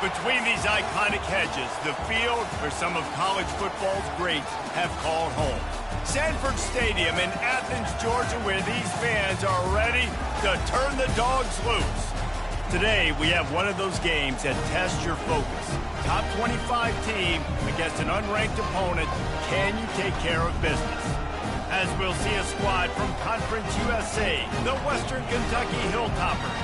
Between these iconic hedges, the field where some of college football's greats have called home. Sanford Stadium in Athens, Georgia, where these fans are ready to turn the dogs loose. Today, we have one of those games that tests your focus. Top 25 team against an unranked opponent. Can you take care of business? As we'll see a squad from Conference USA, the Western Kentucky Hilltoppers,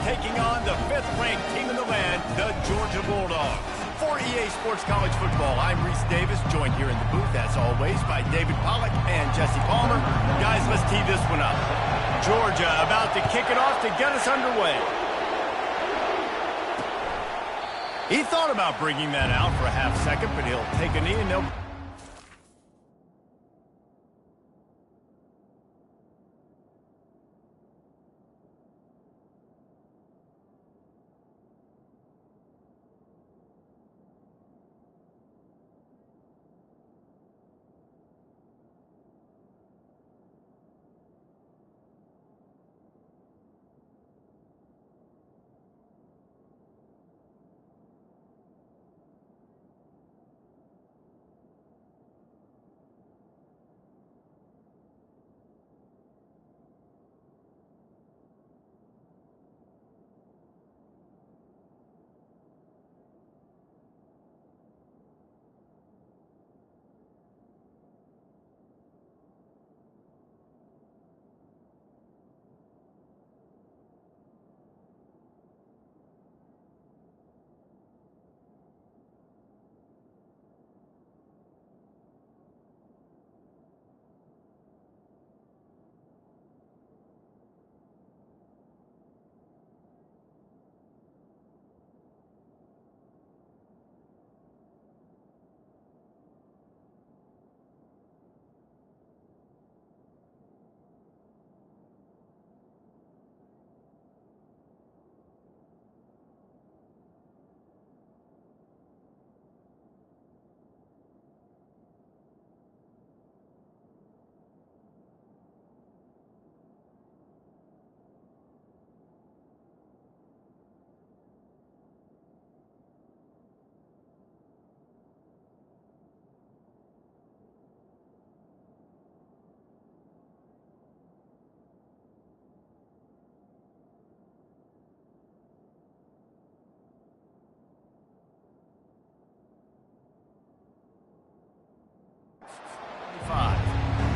taking on the 5th-ranked team in the land, the Georgia Bulldogs. For EA Sports College Football, I'm Reese Davis, joined here in the booth, as always, by David Pollack and Jesse Palmer. Guys, let's tee this one up. Georgia about to kick it off to get us underway. He thought about bringing that out for a half second, but he'll take a knee and they'll...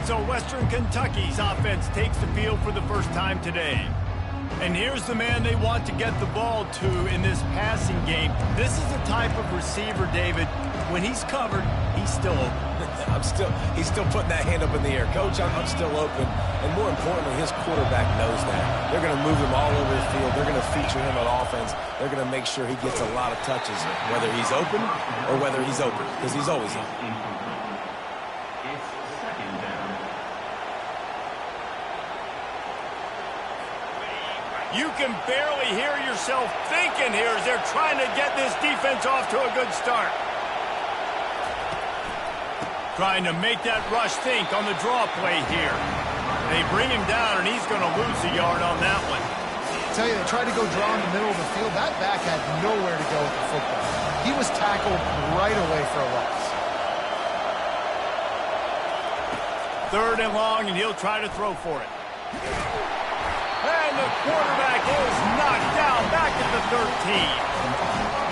So Western Kentucky's offense takes the field for the first time today. And here's the man they want to get the ball to in this passing game. This is the type of receiver, David, when he's covered, he's still open. He's still putting that hand up in the air. Coach, I'm still open. And more importantly, his quarterback knows that. They're going to move him all over the field. They're going to feature him on offense. They're going to make sure he gets a lot of touches, whether he's open or whether he's open, because he's always open. You can barely hear yourself thinking here as they're trying to get this defense off to a good start. Trying to make that rush think on the draw play here. They bring him down, and he's going to lose a yard on that one. I tell you, they tried to go draw in the middle of the field. That back had nowhere to go with the football. He was tackled right away for a loss. 3rd and long, and he'll try to throw for it. And the quarterback is knocked down back at the 13.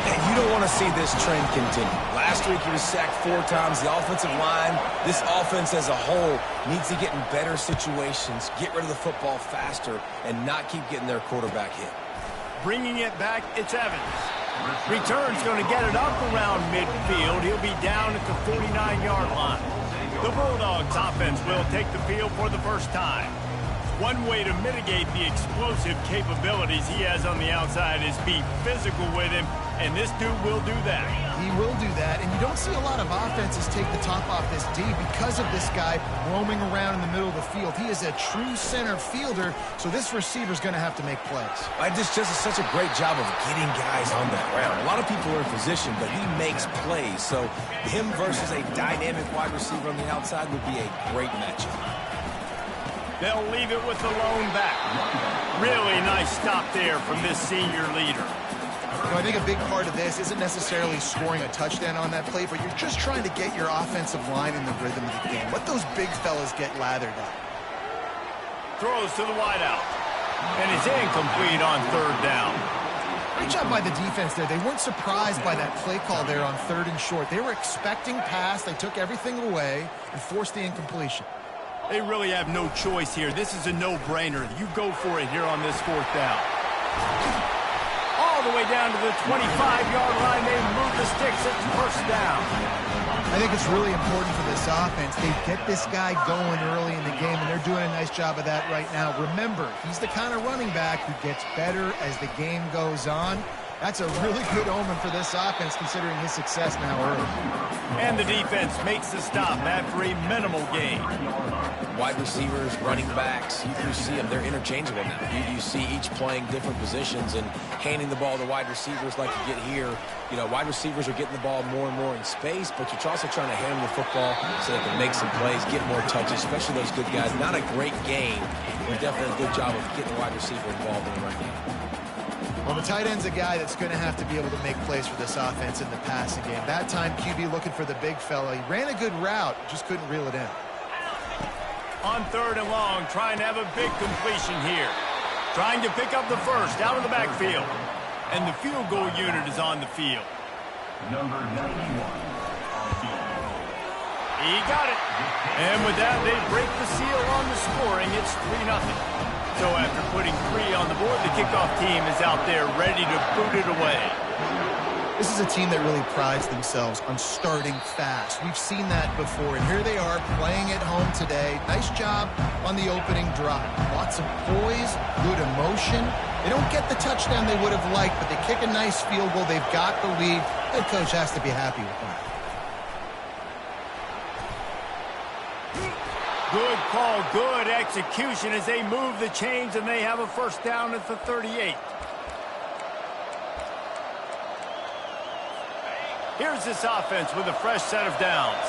And you don't want to see this trend continue. Last week he was sacked 4 times. The offensive line, this offense as a whole, needs to get in better situations, get rid of the football faster, and not keep getting their quarterback hit. Bringing it back, it's Evans. Return's going to get it up around midfield. He'll be down at the 49-yard line. The Bulldogs offense will take the field for the first time. One way to mitigate the explosive capabilities he has on the outside is be physical with him, and this dude will do that. He will do that, and you don't see a lot of offenses take the top off this D because of this guy roaming around in the middle of the field. He is a true center fielder, so this receiver's going to have to make plays. Just does such a great job of getting guys on the ground. A lot of people are in position, but he makes plays, so him versus a dynamic wide receiver on the outside would be a great matchup. They'll leave it with the lone back. Really nice stop there from this senior leader. I think a big part of this isn't necessarily scoring a touchdown on that play, but you're just trying to get your offensive line in the rhythm of the game. Let those big fellas get lathered up. Throws to the wideout. And it's incomplete on third down. Great job by the defense there. They weren't surprised by that play call there on 3rd and short. They were expecting pass. They took everything away and forced the incompletion. They really have no choice here. This is a no-brainer. You go for it here on this 4th down. All the way down to the 25-yard line. They move the sticks. It's 1st down. I think it's really important for this offense. They get this guy going early in the game, and they're doing a nice job of that right now. Remember, he's the kind of running back who gets better as the game goes on. That's a really good omen for this offense, considering his success now early. And the defense makes the stop after a minimal gain. Wide receivers, running backs, you see them. They're interchangeable now. You see each playing different positions and handing the ball to wide receivers like you get here. You know, wide receivers are getting the ball more and more in space, but you're also trying to hand them the football so they can make some plays, get more touches, especially those good guys. Not a great game, but definitely a good job of getting the wide receiver involved in the run game. Well, the tight end's a guy that's going to have to be able to make plays for this offense in the passing game. That time, QB looking for the big fella. He ran a good route, just couldn't reel it in. On 3rd and long, trying to have a big completion here. Trying to pick up the first out of the backfield. And the field goal unit is on the field. Number 91. He got it. And with that, they break the seal on the scoring. It's 3-0. So after putting 3 on the board, the kickoff team is out there ready to boot it away. This is a team that really prides themselves on starting fast. We've seen that before, and here they are playing at home today. Nice job on the opening drive. Lots of poise, good emotion. They don't get the touchdown they would have liked, but they kick a nice field goal. They've got the lead. Head coach has to be happy with that. Good call, good execution as they move the chains, and they have a 1st down at the 38. Here's this offense with a fresh set of downs.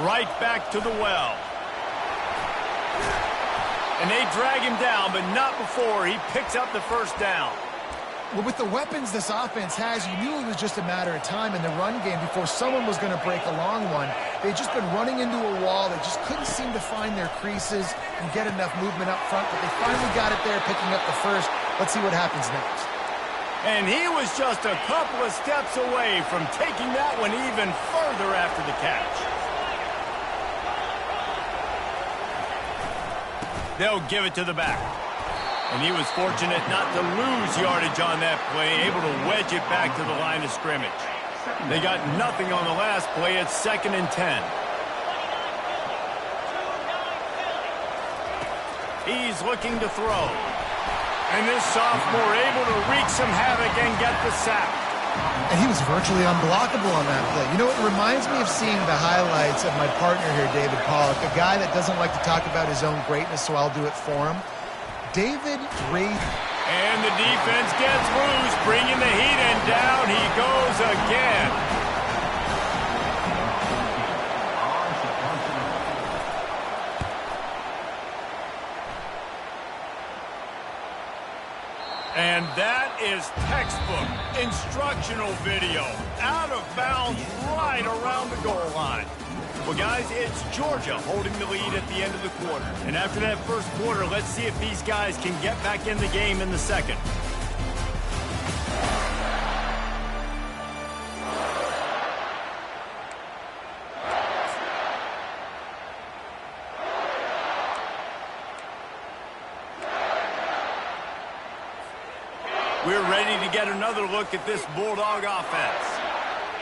Right back to the well. And they drag him down, but not before he picks up the 1st down. Well, with the weapons this offense has, you knew it was just a matter of time in the run game before someone was going to break a long one. They'd just been running into a wall. They just couldn't seem to find their creases and get enough movement up front, but they finally got it there, picking up the first. Let's see what happens next. And he was just a couple of steps away from taking that one even further after the catch. They'll give it to the back. And he was fortunate not to lose yardage on that play, able to wedge it back to the line of scrimmage. They got nothing on the last play. It's 2nd and 10. He's looking to throw. And this sophomore able to wreak some havoc and get the sack. And he was virtually unblockable on that play. You know, it reminds me of seeing the highlights of my partner here, David Pollack, a guy that doesn't like to talk about his own greatness, so I'll do it for him. David Reed. And the defense gets loose, bringing the heat, and down he goes again. And that is textbook instructional video. Out of bounds right around the goal line. Well, guys, it's Georgia holding the lead at the end of the quarter. And after that 1st quarter, let's see if these guys can get back in the game in the 2nd. We're ready to get another look at this Bulldog offense.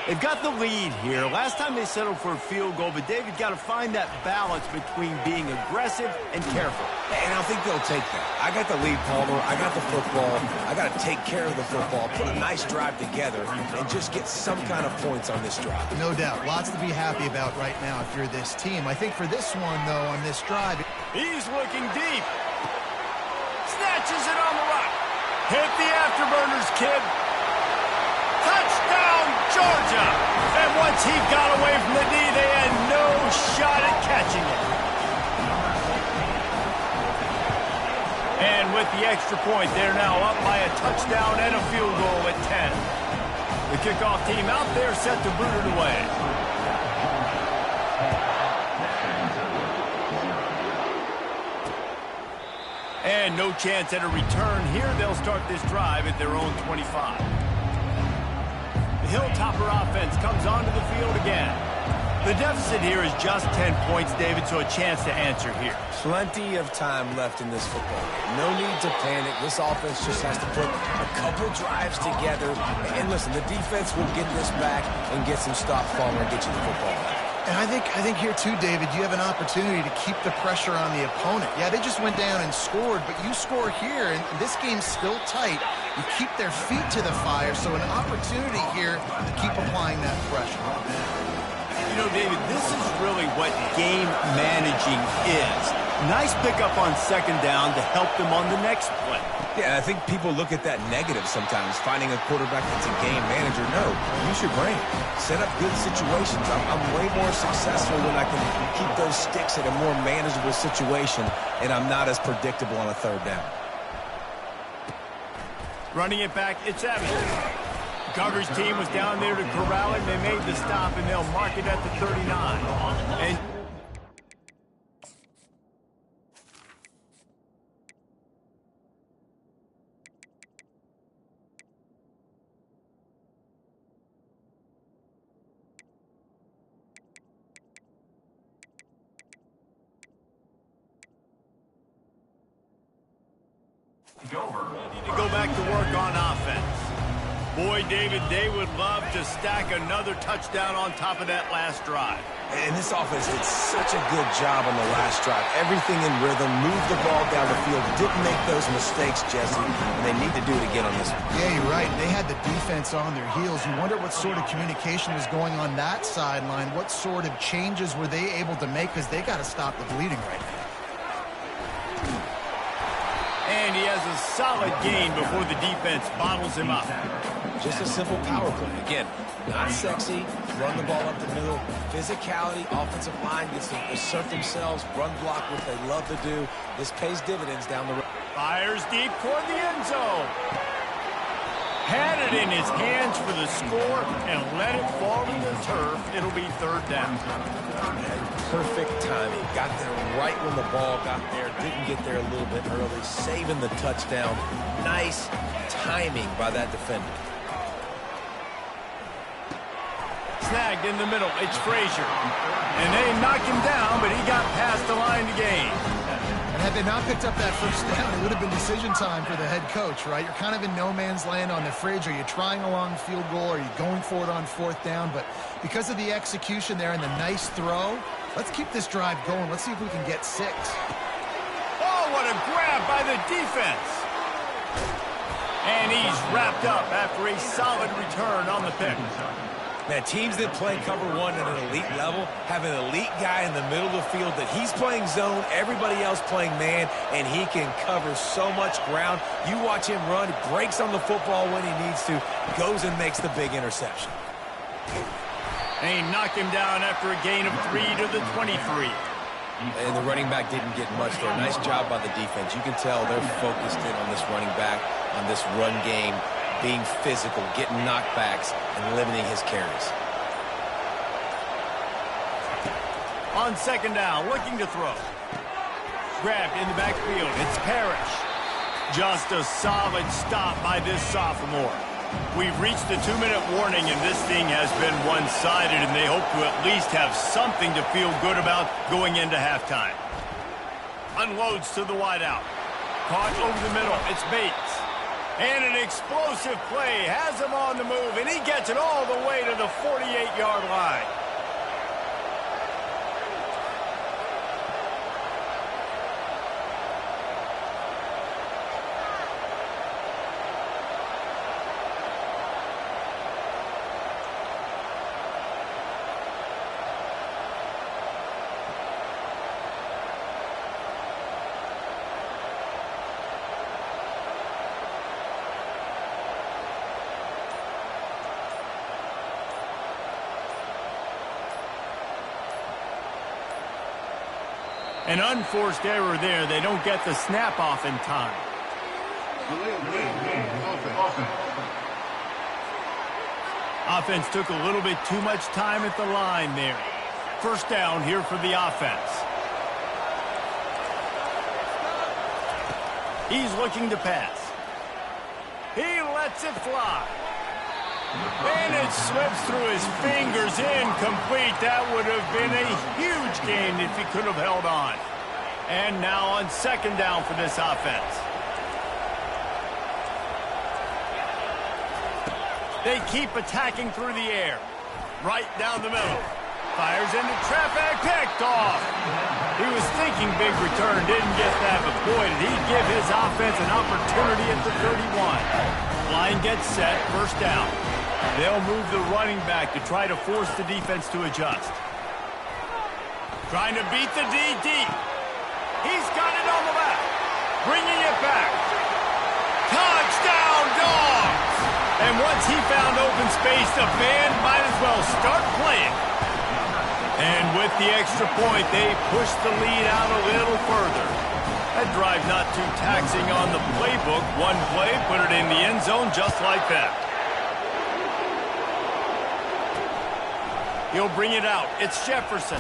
They've got the lead here. Last time they settled for a field goal, but David got to find that balance between being aggressive and careful. And I think they'll take that. I got the lead, Palmer. I got the football. I got to take care of the football, put a nice drive together, and just get some kind of points on this drive. No doubt. Lots to be happy about right now if you're this team. I think for this one, though, on this drive... He's looking deep. Snatches it on the run. Hit the afterburners, kid. Touchdown, Georgia! And once he got away from the knee, they had no shot at catching it. And with the extra point, they're now up by a touchdown and a field goal at 10. The kickoff team out there set to boot it away. And no chance at a return here. They'll start this drive at their own 25. The Hilltopper offense comes onto the field again. The deficit here is just 10 points, David, so a chance to answer here. Plenty of time left in this football game. No need to panic. This offense just has to put a couple drives together. And listen, the defense will get this back and get some stops following and get you the football back. And I think here too, David, you have an opportunity to keep the pressure on the opponent. Yeah, they just went down and scored, but you score here, and this game's still tight. You keep their feet to the fire, so an opportunity here to keep applying that pressure. You know, David, this is really what game managing is. Nice pickup on second down to help them on the next play. Yeah, I think people look at that negative sometimes, finding a quarterback that's a game manager. No, use your brain. Set up good situations. I'm way more successful when I can keep those sticks at a more manageable situation, and I'm not as predictable on a third down. Running it back, it's Evans. The coverage team was down there to corral him. They made the stop, and they'll mark it at the 39. And ready to go back to work on offense. Boy, David, they would love to stack another touchdown on top of that last drive. And this offense did such a good job on the last drive. Everything in rhythm, moved the ball down the field, didn't make those mistakes, Jesse, and they need to do it again on this one. Yeah, you're right. They had the defense on their heels. You wonder what sort of communication was going on that sideline. What sort of changes were they able to make, because they got to stop the bleeding right now. And he has a solid gain before the defense bottles him up. Just a simple power play. Again, not sexy, run the ball up the middle, physicality, offensive line gets to assert themselves, run block, what they love to do. This pays dividends down the road. Fires deep toward the end zone. Had it in his hands for the score and let it fall to the turf. It'll be third down. Perfect timing. Got there right when the ball got there. Didn't get there a little bit early. Saving the touchdown. Nice timing by that defender. Snagged in the middle. It's Frazier. And they knocked him down, but he got past the line to gain. And had they not picked up that first down, it would have been decision time for the head coach, right? You're kind of in no man's land on the fridge. Are you trying a long field goal? Are you going for it on fourth down? But because of the execution there and the nice throw, let's keep this drive going. Let's see if we can get 6. Oh, what a grab by the defense. And he's wrapped up after a solid return on the pick. Man, teams that play cover one at an elite level have an elite guy in the middle of the field that he's playing zone, everybody else playing man, and he can cover so much ground. You watch him run, he breaks on the football when he needs to, goes and makes the big interception. And he knocked him down after a gain of 3 to the 23. And the running back didn't get much there. Nice job by the defense. You can tell they're focused in on this running back, on this run game, being physical, getting knockbacks, and limiting his carries. On second down, looking to throw. Grabbed in the backfield. It's Parrish. Just a solid stop by this sophomore. We've reached the 2-minute warning, and this thing has been one-sided, and they hope to at least have something to feel good about going into halftime. Unloads to the wideout. Caught over the middle. It's Bates. And an explosive play has him on the move, and he gets it all the way to the 48-yard line. An unforced error there. They don't get the snap off in time. Offense took a little bit too much time at the line there. First down here for the offense. He's looking to pass. He lets it fly. And it slips through his fingers, incomplete. That would have been a huge gain if he could have held on. And now on second down for this offense. They keep attacking through the air. Right down the middle. Fires into traffic, picked off. He was thinking big return, didn't get that, but boy, did he give his offense an opportunity at the 31. Line gets set, first down. They'll move the running back to try to force the defense to adjust. Trying to beat the D deep. He's got it on the left. Bringing it back. Touchdown, Dogs! And once he found open space, the band might as well start playing. And with the extra point, they push the lead out a little further. That drive not too taxing on the playbook. One play, put it in the end zone just like that. He'll bring it out. It's Jefferson.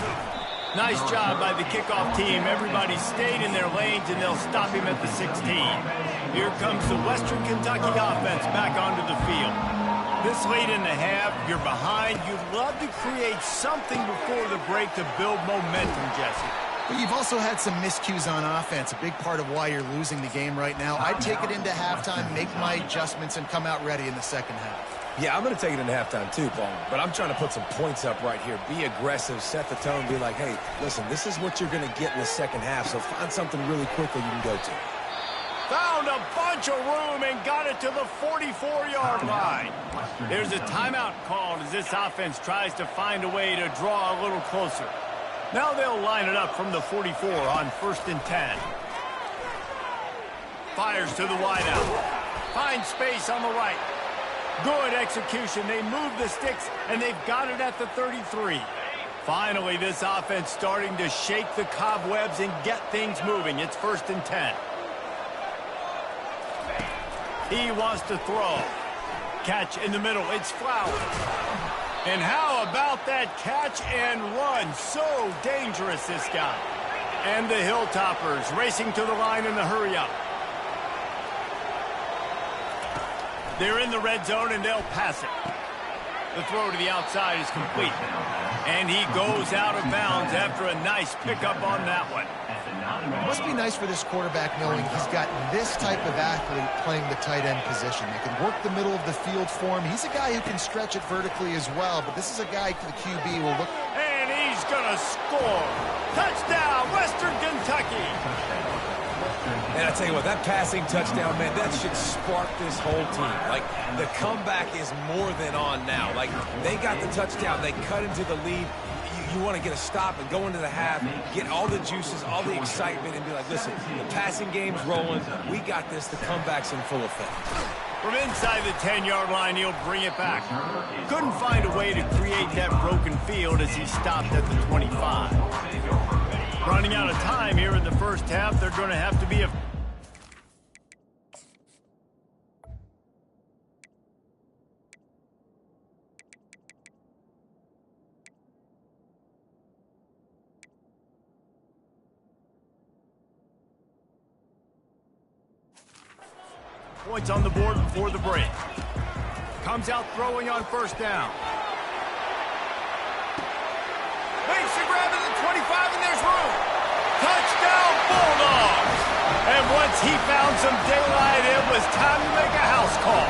Nice job by the kickoff team. Everybody stayed in their lanes, and they'll stop him at the 16. Here comes the Western Kentucky offense back onto the field. This late in the half, you're behind. You'd love to create something before the break to build momentum, Jesse. But you've also had some miscues on offense, a big part of why you're losing the game right now. I'd take it into halftime, make my adjustments, and come out ready in the second half. Yeah, I'm going to take it into halftime too, Paul. But I'm trying to put some points up right here. Be aggressive, set the tone, be like, hey, listen, this is what you're going to get in the second half, so find something really quickly you can go to. Found a bunch of room and got it to the 44-yard line. There's a timeout called as this offense tries to find a way to draw a little closer. Now they'll line it up from the 44 on 1st and 10. Fires to the wideout. Finds space on the right. Good execution. They move the sticks, and they've got it at the 33. Finally, this offense starting to shake the cobwebs and get things moving. It's 1st and 10. He wants to throw. Catch in the middle. It's Flowers. And how about that catch and run? So dangerous, this guy. And the Hilltoppers racing to the line in the hurry-up. They're in the red zone, and they'll pass it. The throw to the outside is complete. And he goes out of bounds after a nice pickup on that one. It must be nice for this quarterback knowing he's got this type of athlete playing the tight end position. They can work the middle of the field for him. He's a guy who can stretch it vertically as well, but this is a guy the QB will look. And he's going to score. Touchdown, Western Kentucky. And I tell you what, that passing touchdown, man, that should spark this whole team. Like, the comeback is more than on now. Like, they got the touchdown. They cut into the lead. You want to get a stop and go into the half, get all the juices, all the excitement, and be like, listen, the passing game's rolling. We got this. The comeback's in full effect. From inside the 10-yard line, he'll bring it back. Couldn't find a way to create that broken field as he stopped at the 25. Running out of time here in the first half, they're going to have to be a... Points on the board before the break. Comes out throwing on first down. Makes the grab at the 25, and there's room. Touchdown, Bulldogs! And once he found some daylight, it was time to make a house call.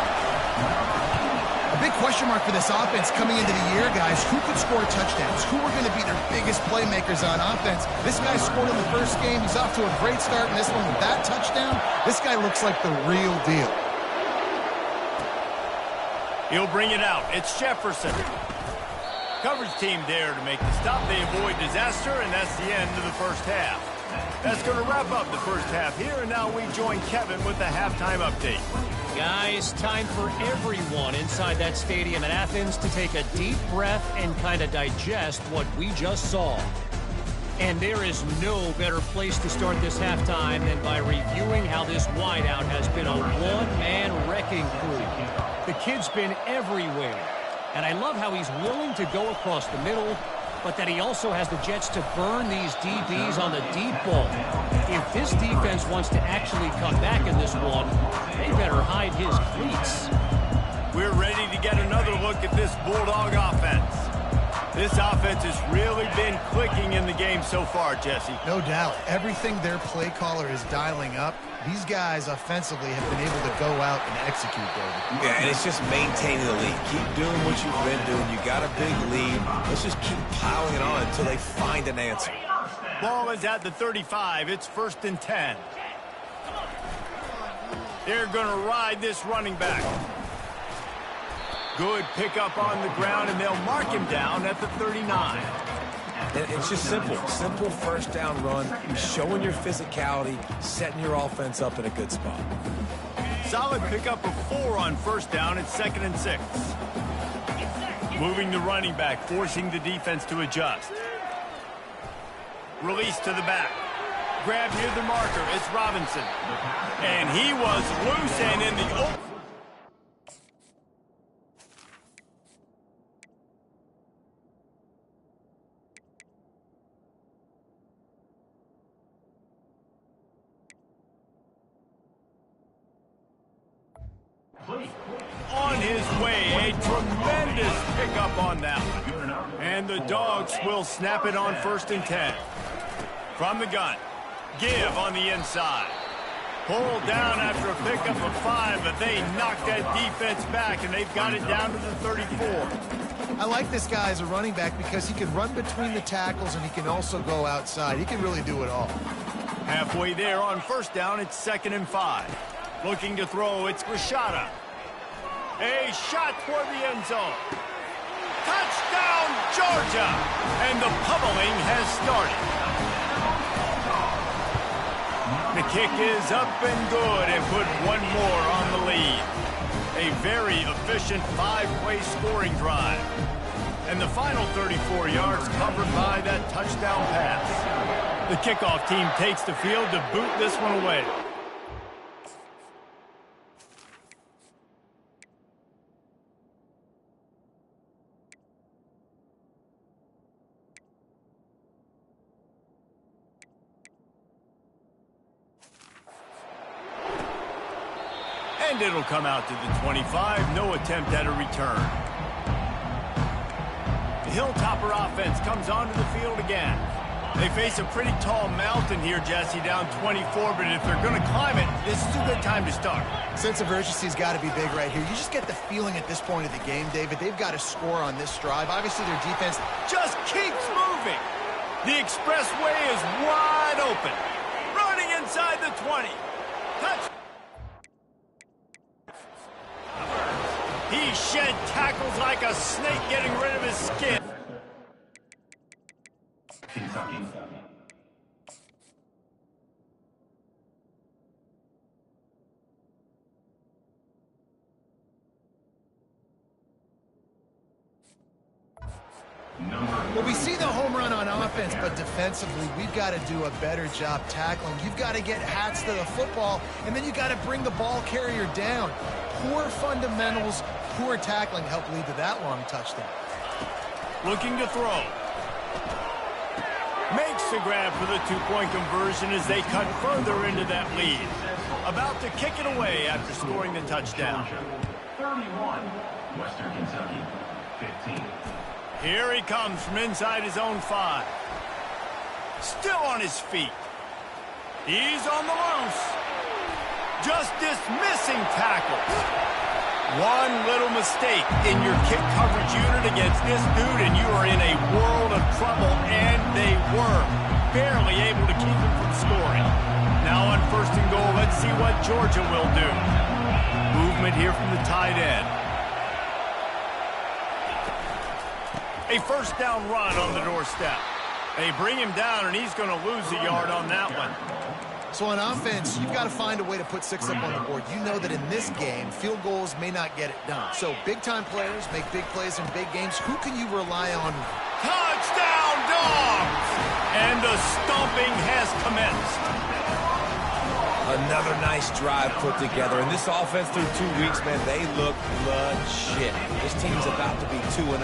A big question mark for this offense coming into the year, guys. Who could score touchdowns? Who are going to be their biggest playmakers on offense? This guy scored in the first game. He's off to a great start in this one with that touchdown. This guy looks like the real deal. He'll bring it out. It's Jefferson. Coverage team there to make the stop. They avoid disaster, and that's the end of the first half. That's going to wrap up the first half here, and now we join Kevin with the halftime update. Guys, time for everyone inside that stadium in Athens to take a deep breath and kind of digest what we just saw. And there is no better place to start this halftime than by reviewing how this wideout has been a one-man wrecking crew. The kid's been everywhere. And I love how he's willing to go across the middle, but that he also has the Jets to burn these DBs on the deep ball. If this defense wants to actually come back in this one, they better hide his cleats. We're ready to get another look at this Bulldog offense. This offense has really been clicking in the game so far, Jesse. No doubt. Everything their play caller is dialing up, these guys offensively have been able to go out and execute, David. Yeah, and it's just maintaining the lead. Keep doing what you've been doing. You got a big lead. Let's just keep piling it on until they find an answer. Ball is at the 35. It's 1st and 10. They're going to ride this running back. Good pickup on the ground, and they'll mark him down at the 39. It's just simple. Simple first down run. Showing your physicality, setting your offense up in a good spot. Solid pickup of 4 on 1st down. It's 2nd and 6. Moving the running back, forcing the defense to adjust. Release to the back. Grab near the marker. It's Robinson. And he was loose and in the open. On his way, a tremendous pickup on that one. And the Dogs will snap it on 1st and 10. From the gun, give on the inside. Pulled down after a pickup of 5, but they knocked that defense back, and they've got it down to the 34. I like this guy as a running back because he can run between the tackles and he can also go outside. He can really do it all. Halfway there on 1st down, it's 2nd and 5. Looking to throw, it's Rashada. A shot toward the end zone. Touchdown, Georgia! And the pummeling has started. The kick is up and good and put one more on the lead. A very efficient 5-play scoring drive. And the final 34 yards covered by that touchdown pass. The kickoff team takes the field to boot this one away. And it'll come out to the 25. No attempt at a return. The Hilltopper offense comes onto the field again. They face a pretty tall mountain here, Jesse, down 24, but if they're going to climb it, this is a good time to start. Sense of urgency's got to be big right here. You just get the feeling at this point of the game, David, they've got to score on this drive. Obviously, their defense just keeps moving. The expressway is wide open. Running inside the 20. Touch. He shed tackles like a snake getting rid of his skin. Well, we see the home run on offense, but defensively, we've got to do a better job tackling. You've got to get hats to the football, and then you got to bring the ball carrier down. Poor fundamentals, poor tackling help lead to that long touchdown. Looking to throw. Makes the grab for the two-point conversion as they cut further into that lead. About to kick it away after scoring the touchdown. 31, Western Kentucky, 15. Here he comes from inside his own 5. Still on his feet. He's on the loose. Just dismissing tackles. One little mistake in your kick coverage unit against this dude, and you are in a world of trouble, and they were barely able to keep him from scoring. Now on 1st and goal, let's see what Georgia will do. Movement here from the tight end. A 1st down run on the doorstep. They bring him down, and he's going to lose a yard on that one. So on offense, you've got to find a way to put 6 up on the board. You know that in this game, field goals may not get it done. So big-time players make big plays in big games. Who can you rely on? Touchdown, Dogs! And the stomping has commenced. Another nice drive put together. And this offense through 2 weeks, man, they look legit. This team's about to be 2-0.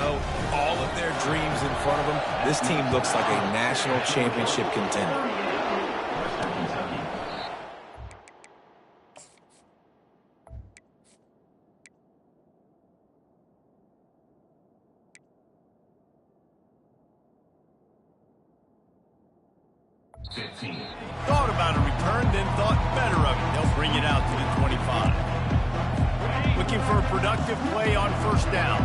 All of their dreams in front of them. This team looks like a national championship contender. Thought about a return, then thought better of it. They'll bring it out to the 25. Looking for a productive play on first down.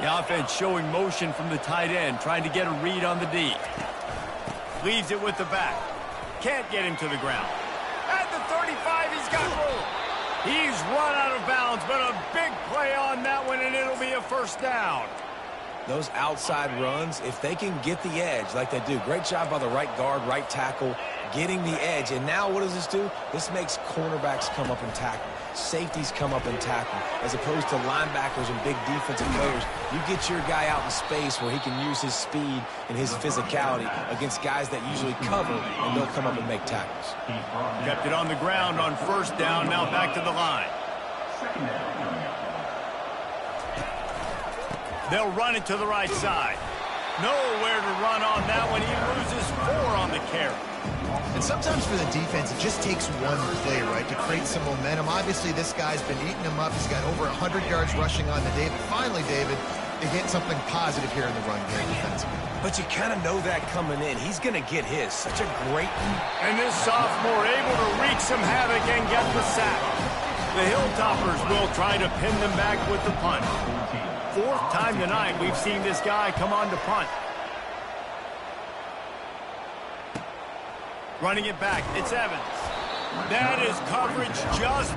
The offense showing motion from the tight end, trying to get a read on the D. Leaves it with the back. Can't get him to the ground. At the 35, he's got room. He's run out of bounds, but a big play on that one, and it'll be a first down. Those outside runs, if they can get the edge like they do, great job by the right guard, right tackle, getting the edge. And now what does this do? This makes cornerbacks come up and tackle. Safeties come up and tackle. As opposed to linebackers and big defensive players, you get your guy out in space where he can use his speed and his physicality against guys that usually cover and don't come up and make tackles. Kept it on the ground on first down, now back to the line. They'll run it to the right side. Nowhere to run on that one. He loses 4 on the carry. And sometimes for the defense, it just takes one play, right, to create some momentum. Obviously, this guy's been eating them up. He's got over 100 yards rushing on the day. But finally, David, they get something positive here in the run game defensively. But you kind of know that coming in. He's going to get his. Such a great... And this sophomore able to wreak some havoc and get the sack. The Hilltoppers will try to pin them back with the punt. 4th time tonight we've seen this guy come on to punt. Running it back, it's Evans. That is coverage just...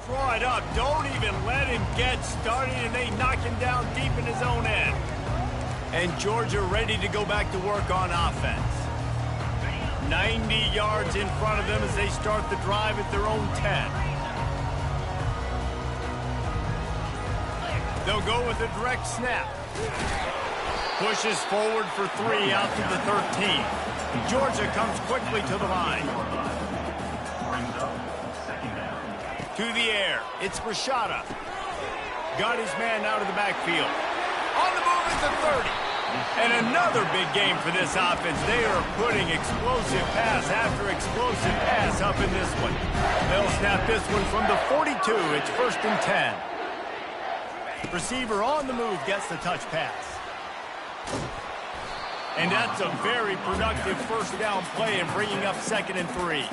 Draw it up. Don't even let him get started, and they knock him down deep in his own end. And Georgia ready to go back to work on offense. 90 yards in front of them as they start the drive at their own 10. They'll go with a direct snap. Pushes forward for 3 out to the 13. Georgia comes quickly to the line. To the air, it's Rashada. Got his man out of the backfield. On the move at the 30. And another big game for this offense. They are putting explosive pass after explosive pass up in this one. They'll snap this one from the 42. It's 1st and 10. Receiver on the move gets the touch pass. And that's a very productive first down play and bringing up 2nd and 3.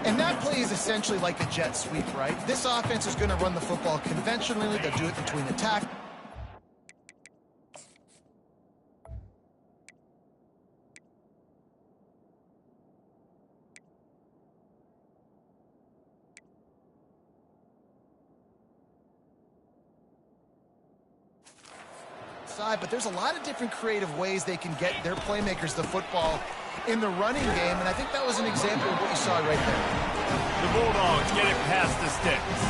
And that play is essentially like a jet sweep, right? This offense is going to run the football conventionally. They'll do it between the tackles. But there's a lot of different creative ways they can get their playmakers the football in the running game, and I think that was an example of what you saw right there. The Bulldogs get it past the sticks.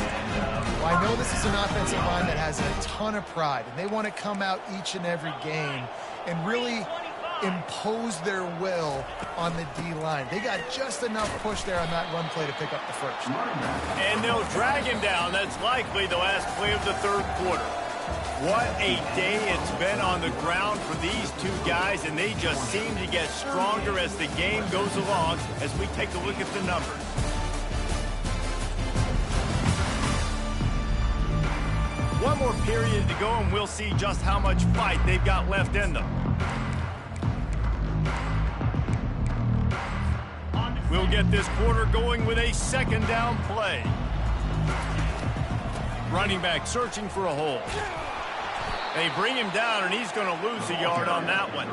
Well, I know this is an offensive line that has a ton of pride, and they want to come out each and every game and really impose their will on the D-line. They got just enough push there on that run play to pick up the first. And they'll drag him down. That's likely the last play of the 3rd quarter. What a day it's been on the ground for these 2 guys, and they just seem to get stronger as the game goes along as we take a look at the numbers. One more period to go, and we'll see just how much fight they've got left in them. We'll get this quarter going with a 2nd down play. Running back searching for a hole. They bring him down, and he's going to lose a yard on that one.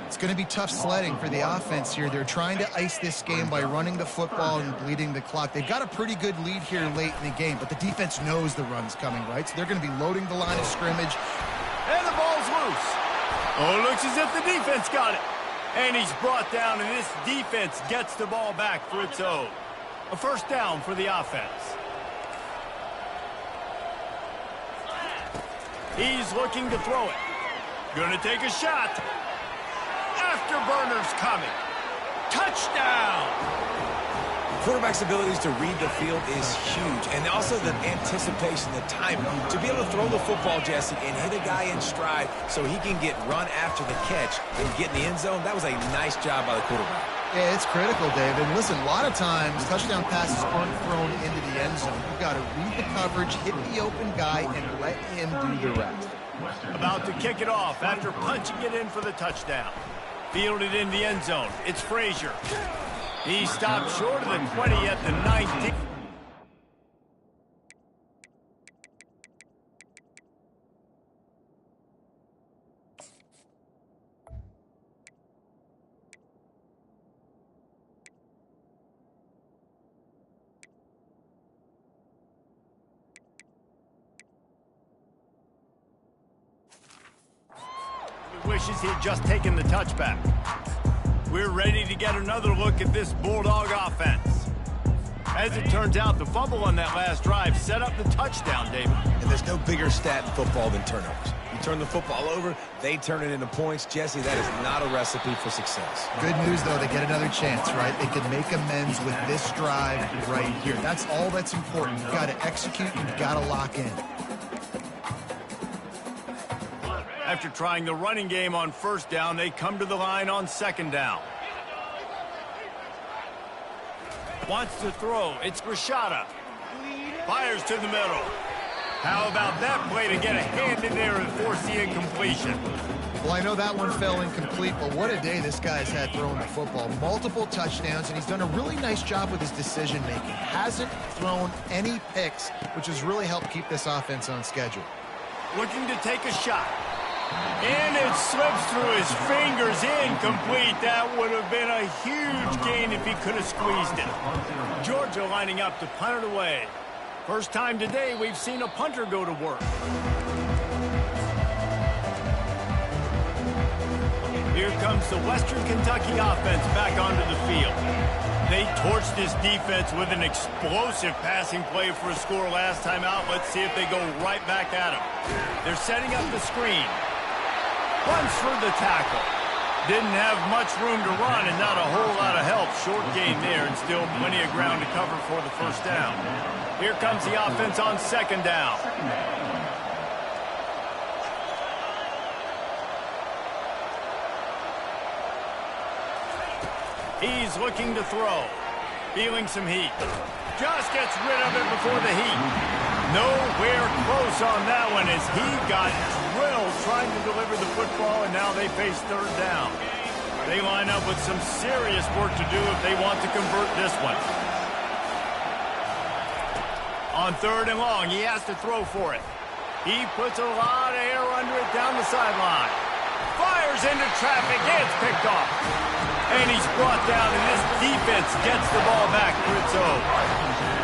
It's going to be tough sledding for the offense here. They're trying to ice this game by running the football and bleeding the clock. They've got a pretty good lead here late in the game, but the defense knows the run's coming, right? So they're going to be loading the line of scrimmage. And the ball's loose. Oh, it looks as if the defense got it. And he's brought down, and this defense gets the ball back for its own. A first down for the offense. He's looking to throw it. Gonna take a shot. Afterburners coming. Touchdown! Quarterback's abilities to read the field is huge, and also the anticipation, the timing. To be able to throw the football, Jesse, and hit a guy in stride so he can get run after the catch and get in the end zone, that was a nice job by the quarterback. Yeah, it's critical, David. Listen, a lot of times touchdown passes aren't thrown into the end zone. You've got to read the coverage, hit the open guy, and let him do the rest. About to kick it off after punching it in for the touchdown. Fielded in the end zone. It's Frazier. He stopped short of the 20 at the 19. Wishes he'd just taken the touchback. We're ready to get another look at this Bulldog offense. As it turns out, the fumble on that last drive set up the touchdown, David. And there's no bigger stat in football than turnovers. You turn the football over, they turn it into points. Jesse, that is not a recipe for success. Good news, though, they get another chance, right? They can make amends with this drive right here. That's all that's important. You've got to execute, you've got to lock in. After trying the running game on first down, they come to the line on second down. Wants to throw. It's Rashada. Fires to the middle. How about that play to get a hand in there and force the incompletion? Well, I know that one fell incomplete, but what a day this guy's had throwing the football. Multiple touchdowns, and he's done a really nice job with his decision-making. Hasn't thrown any picks, which has really helped keep this offense on schedule. Looking to take a shot. And it slips through his fingers, incomplete. That would have been a huge gain if he could have squeezed it. Georgia lining up to punt it away. First time today we've seen a punter go to work. Here comes the Western Kentucky offense back onto the field. They torched this defense with an explosive passing play for a score last time out. Let's see if they go right back at him. They're setting up the screen. Runs through the tackle. Didn't have much room to run and not a whole lot of help. Short gain there and still plenty of ground to cover for the first down. Here comes the offense on second down. He's looking to throw. Feeling some heat. Just gets rid of it before the heat. Nowhere close on that one as he got drilled trying to deliver the football, and now they face third down. They line up with some serious work to do if they want to convert this one. On third and long, he has to throw for it. He puts a lot of air under it down the sideline. Fires into traffic, it's picked off. And he's brought down, and this defense gets the ball back for its own.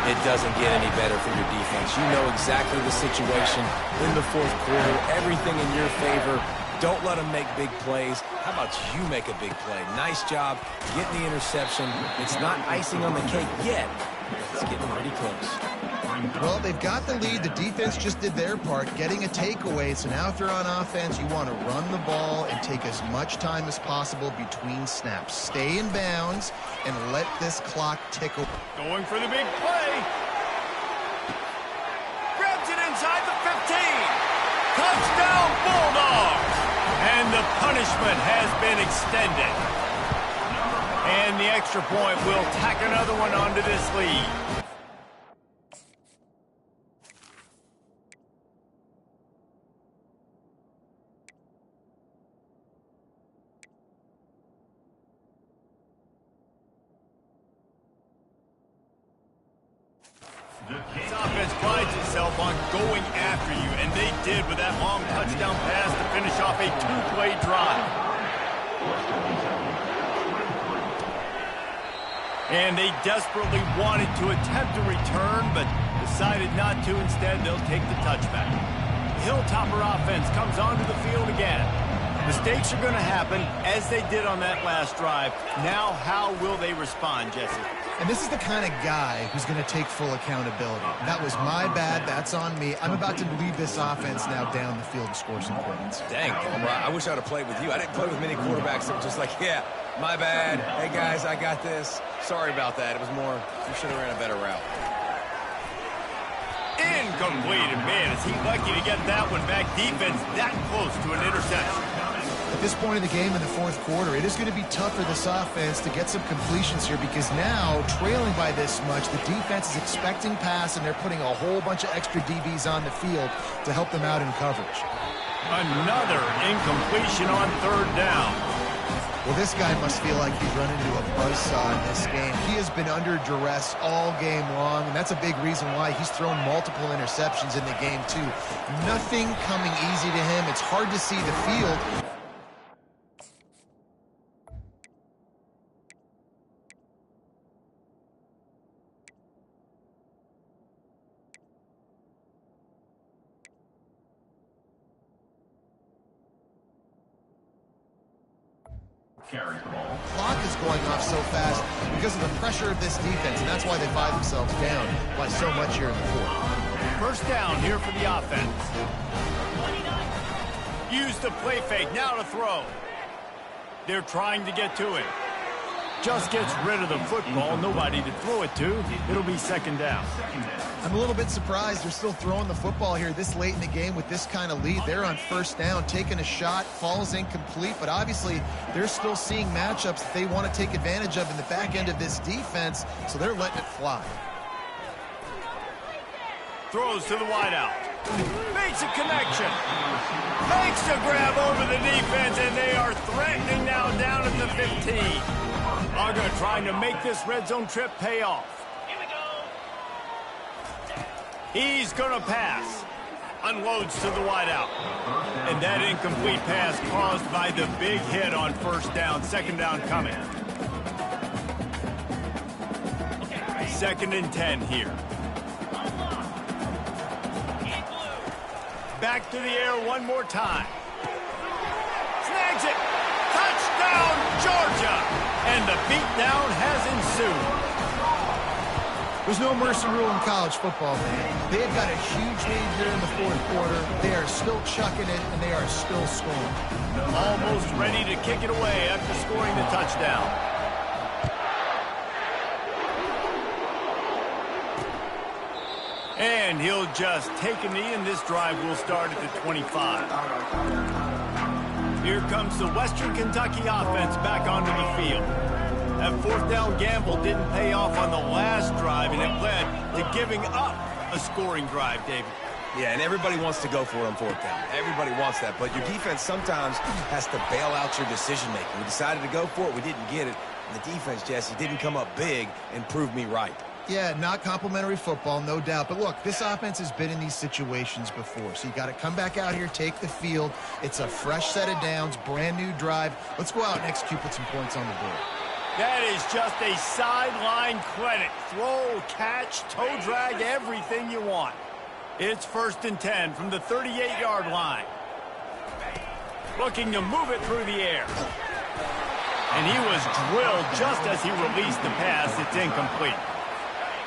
It doesn't get any better for your defense. You know exactly the situation in the fourth quarter. Everything in your favor. Don't let them make big plays. How about you make a big play? Nice job getting the interception. It's not icing on the cake yet. It's getting pretty close. Well, they've got the lead. The defense just did their part, getting a takeaway. So now if they're on offense, you want to run the ball and take as much time as possible between snaps. Stay in bounds and let this clock tick away. Going for the big play. Grabs it inside the 15. Touchdown Bulldogs. And the punishment has been extended. And the extra point will tack another one onto this lead. offense prides itself on going after you, and they did with that long touchdown pass to finish off a two-play drive. And they desperately wanted to attempt a return, but decided not to. Instead, they'll take the touchback. The Hilltopper offense comes onto the field again. Mistakes are going to happen, as they did on that last drive. Now, how will they respond, Jesse? And this is the kind of guy who's going to take full accountability. That was my bad. That's on me. I'm about to lead this offense now down the field and score some points. Dang, Palmer, I wish I would have played with you. I didn't play with many quarterbacks that were just like, yeah, my bad. Hey, guys, I got this. Sorry about that. It was more, you should have ran a better route. Incomplete. And man, is he lucky to get that one back. Defense that close to an interception. At this point in the game in the fourth quarter, it is going to be tough for this offense to get some completions here because now, trailing by this much, the defense is expecting pass, and they're putting a whole bunch of extra DBs on the field to help them out in coverage. Another incompletion on third down. Well, this guy must feel like he's run into a buzzsaw in this game. He has been under duress all game long, and that's a big reason why he's thrown multiple interceptions in the game, too. Nothing coming easy to him. It's hard to see the field. Carries the ball. Clock is going off so fast because of the pressure of this defense, and that's why they find themselves down by so much here in the fourth. First down here for the offense. Use the play fake, now to throw. They're trying to get to it. Just gets rid of the football, nobody to throw it to. It'll be second down. I'm a little bit surprised they're still throwing the football here this late in the game with this kind of lead. They're on first down, taking a shot, falls incomplete, but obviously they're still seeing matchups that they want to take advantage of in the back end of this defense, so they're letting it fly. Throws to the wideout. Makes a connection. Makes a grab over the defense, and they are threatening now down at the 15. Uga trying to make this red zone trip pay off. He's going to pass. Unloads to the wideout. And that incomplete pass caused by the big hit on first down. Second down coming. Second and 10 here. Back to the air one more time. Snags it. Touchdown, Georgia. And the beatdown has ensued. There's no mercy rule in college football, man. They have got a huge lead here in the fourth quarter. They are still chucking it, and they are still scoring. Almost ready to kick it away after scoring the touchdown. And he'll just take a knee, and this drive will start at the 25. Here comes the Western Kentucky offense back onto the field. That fourth down gamble didn't pay off on the last drive, and it led to giving up a scoring drive, David. Yeah, and everybody wants to go for it on fourth down. Everybody wants that, but your defense sometimes has to bail out your decision-making. We decided to go for it. We didn't get it. And the defense, Jesse, didn't come up big and prove me right. Yeah, not complimentary football, no doubt. But look, this offense has been in these situations before. So you got to come back out here, take the field. It's a fresh set of downs, brand new drive. Let's go out and execute, put some points on the board. That is just a sideline credit. Throw, catch, toe drag, everything you want. It's first and 10 from the 38-yard line. Looking to move it through the air. And he was drilled just as he released the pass. It's incomplete.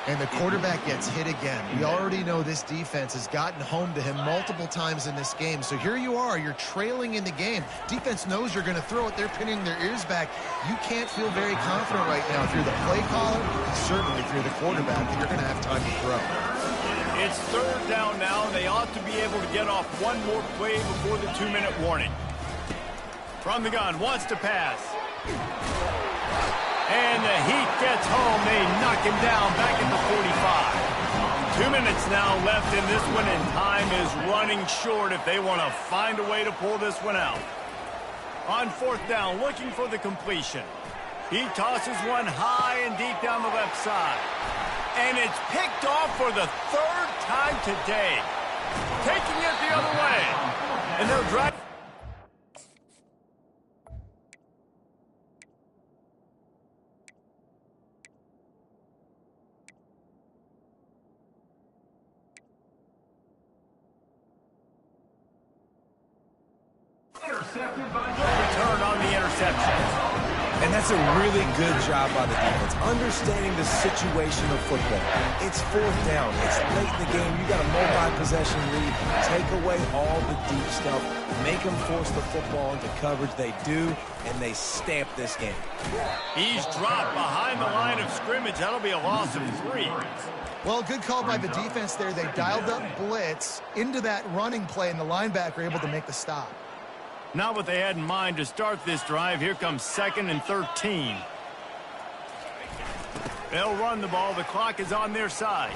And the quarterback gets hit again. We already know this defense has gotten home to him multiple times in this game. So here you are, you're trailing in the game. Defense knows you're going to throw it. They're pinning their ears back. You can't feel very confident right now through the play caller, certainly through the quarterback, that you're going to have time to throw. It's third down now. They ought to be able to get off one more play before the 2-minute warning. From the gun, wants to pass. And the Heat gets home. They knock him down back at the 45. 2 minutes now left in this one, and time is running short if they want to find a way to pull this one out. On fourth down, looking for the completion. He tosses one high and deep down the left side. And it's picked off for the third time today. Taking it the other way. And they'll drive. Intercepted by Return on the interception. And that's a really good job by the defense, understanding the situation of football. It's fourth down. It's late in the game. You got a multi-possession lead. Take away all the deep stuff. Make them force the football into coverage. They do, and they stamp this game. He's dropped behind the line of scrimmage. That'll be a loss of 3. Well, good call by the defense there. They dialed up blitz into that running play, and the linebacker able to make the stop. Not what they had in mind to start this drive. Here comes 2nd and 13. They'll run the ball. The clock is on their side.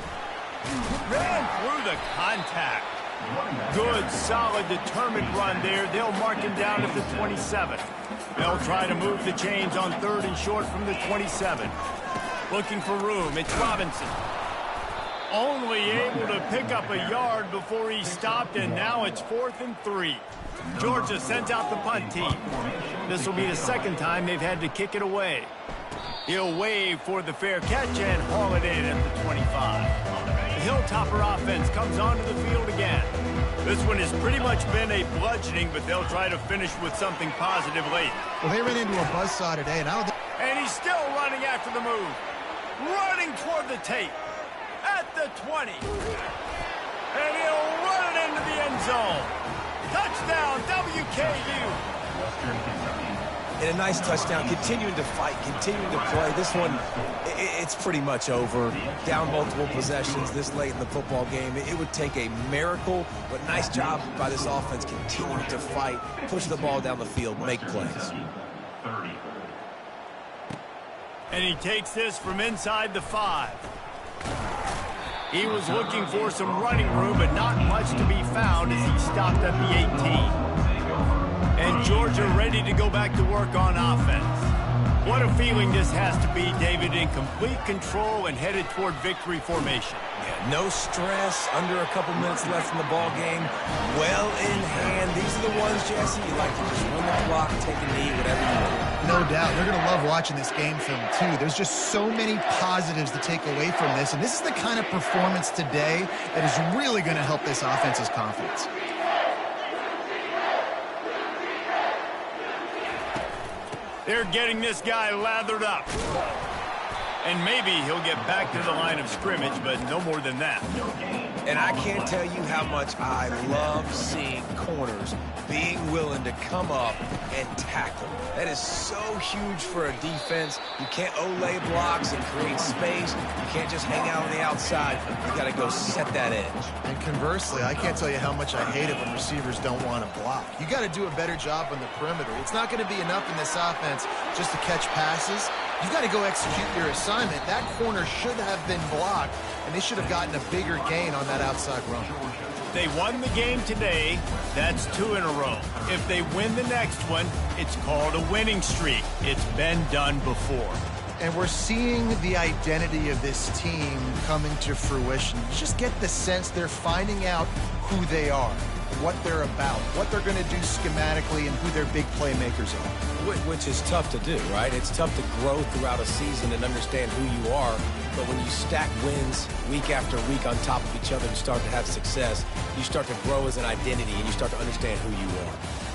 Ran through the contact. Good, solid, determined run there. They'll mark him down at the 27. They'll try to move the chains on 3rd and short from the 27. Looking for room. It's Robinson. Only able to pick up a yard before he stopped, and now it's 4th and 3. Georgia sends out the punt team. This will be the second time they've had to kick it away. He'll wave for the fair catch and haul it in at the 25. The Hilltopper offense comes onto the field again. This one has pretty much been a bludgeoning, but they'll try to finish with something positive late. Well, they ran into a buzzsaw today, and I don't think... And he's still running after the move. Running toward the tape. At the 20. And he'll run it into the end zone. Touchdown, WKU. And a nice touchdown, continuing to fight, continuing to play. This one, it's pretty much over. Down multiple possessions this late in the football game. It would take a miracle, but nice job by this offense continuing to fight, push the ball down the field, make plays. And he takes this from inside the 5. He was looking for some running room, but not much to be found as he stopped at the 18. And Georgia ready to go back to work on offense. What a feeling this has to be, David, in complete control and headed toward victory formation. Yeah, no stress, under a couple minutes left in the ball game. Well in hand. These are the ones, Jesse, you like to just run the clock, take a knee, whatever you want. No doubt. They're going to love watching this game film, too. There's just so many positives to take away from this, and this is the kind of performance today that is really going to help this offense's confidence. They're getting this guy lathered up. And maybe he'll get back to the line of scrimmage, but no more than that. And I can't tell you how much I love seeing corners being willing to come up and tackle. That is so huge for a defense. You can't olay blocks and create space. You can't just hang out on the outside. You got to go set that edge. And conversely, I can't tell you how much I hate it when receivers don't want to block. You got to do a better job on the perimeter. It's not going to be enough in this offense just to catch passes. You've got to go execute your assignment. That corner should have been blocked, and they should have gotten a bigger gain on that outside run. They won the game today. That's 2 in a row. If they win the next one, it's called a winning streak. It's been done before. And we're seeing the identity of this team coming to fruition. You just get the sense they're finding out who they are, what they're about, what they're going to do schematically, and who their big playmakers are. Which is tough to do, right? It's tough to grow throughout a season and understand who you are. But when you stack wins week after week on top of each other and start to have success, you start to grow as an identity and you start to understand who you are.